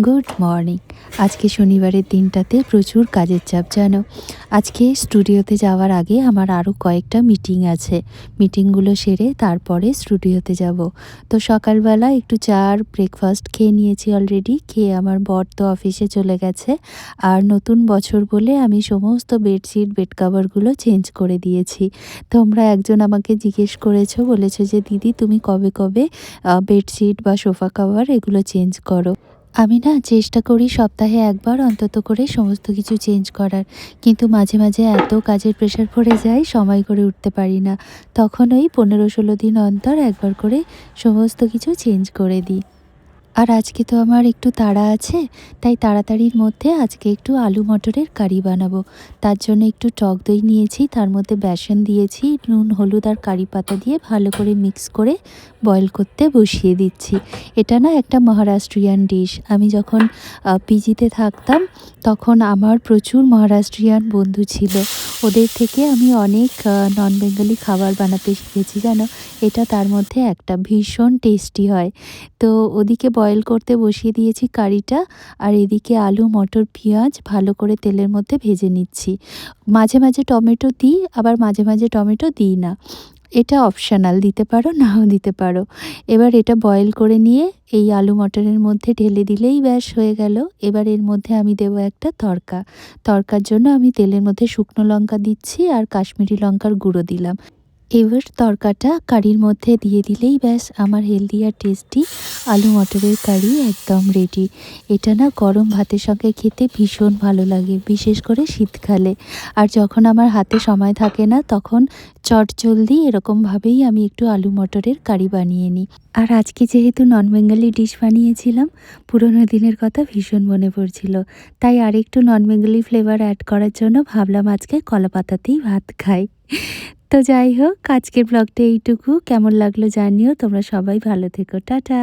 Good morning. আজকে শনিবারের দিনটাতে প্রচুর কাজের চাপ জানো। আজকে স্টুডিওতে যাওয়ার আগে আমার আরও কয়েকটা মিটিং আছে। মিটিংগুলো সেরে তারপরে স্টুডিওতে যাব। তো সকালবেলা একটু চা আর ব্রেকফাস্ট খেয়ে নিয়েছি অলরেডি। খেয়ে আমার বর তো অফিসে চলে গেছে। আর নতুন বছর বলে আমি সমস্ত বেডশিট বেড কাভারগুলো চেঞ্জ করে দিয়েছি। তোমরা একজন আমাকে জিজ্ঞেস করেছো, বলেছো যে দিদি তুমি কবে কবে বেডশিট বা সোফা কাভার এগুলো চেঞ্জ করো। আমি না চেষ্টা করি সপ্তাহে একবার অন্তত করে সমস্ত কিছু চেঞ্জ করার, কিন্তু মাঝে মাঝে এত কাজের প্রেশার পড়ে যায় সময় করে উঠতে পারি না। তখন ওই 15-16 দিন অন্তর একবার করে সমস্ত কিছু চেঞ্জ করে দিই। আর আজকে তো আমার একটু তাড়া আছে, তাই তাড়াতাড়ির মধ্যে আজকে একটু আলু মটরের কারি বানাবো। তার জন্য একটু টক দই নিয়েছি, তার মধ্যে বেসন দিয়েছি, নুন হলুদ আর কারি পাতা দিয়ে ভালো করে মিক্স করে বয়েল করতে বসিয়ে দিচ্ছি। এটা না একটা মহারাষ্ট্রিয়ান ডিশ। আমি যখন পিজিতে থাকতাম তখন আমার প্রচুর মহারাষ্ট্রিয়ান বন্ধু ছিল। ওদের থেকে আমি অনেক নন বেঙ্গলি খাবার বানাতে শিখেছি জানো। এটা তার মধ্যে একটা ভীষণ টেস্টি হয়। তো ওদিকে বয়েল করতে বসিয়ে দিয়েছি কারিটা, আর এদিকে আলু মটর পেঁয়াজ ভালো করে তেলের মধ্যে ভেজে নিচ্ছি। মাঝে মাঝে টমেটো দিই, আবার মাঝে মাঝে টমেটো দিই না। এটা অপশনাল, দিতে পারো নাও দিতে পারো। এবার এটা বয়েল করে নিয়ে এই আলু মটরের মধ্যে ঢেলে দিলেই ব্যাস হয়ে গেল। এবার এর মধ্যে আমি দেবো একটা তড়কা। তড়কার জন্য আমি তেলের মধ্যে শুকনো লঙ্কা দিচ্ছি আর কাশ্মীরি লঙ্কার গুঁড়ো দিলাম। এবার তড়কাটা কারির মধ্যে দিয়ে দিলেই ব্যাস আমার হেলদি আর টেস্টি আলু মটরের কারি একদম রেডি। এটা না গরম ভাতের সঙ্গে খেতে ভীষণ ভালো লাগে, বিশেষ করে শীতকালে। আর যখন আমার হাতে সময় থাকে না তখন চটজলদি এরকমভাবেই আমি একটু আলু মটরের কারি বানিয়ে নিই। আর আজকে যেহেতু নন বেঙ্গলি ডিশ বানিয়েছিলাম, পুরোনো দিনের কথা ভীষণ মনে পড়ছিল, তাই আরেকটু নন বেঙ্গলি ফ্লেভার অ্যাড করার জন্য ভাবলাম আজকে কলা পাতাতেই ভাত খাই। তো যাই হোক, আজকের ব্লগটা এইটুকু। কেমন লাগলো জানিও। তোমরা সবাই ভালো থেকো। টাটা।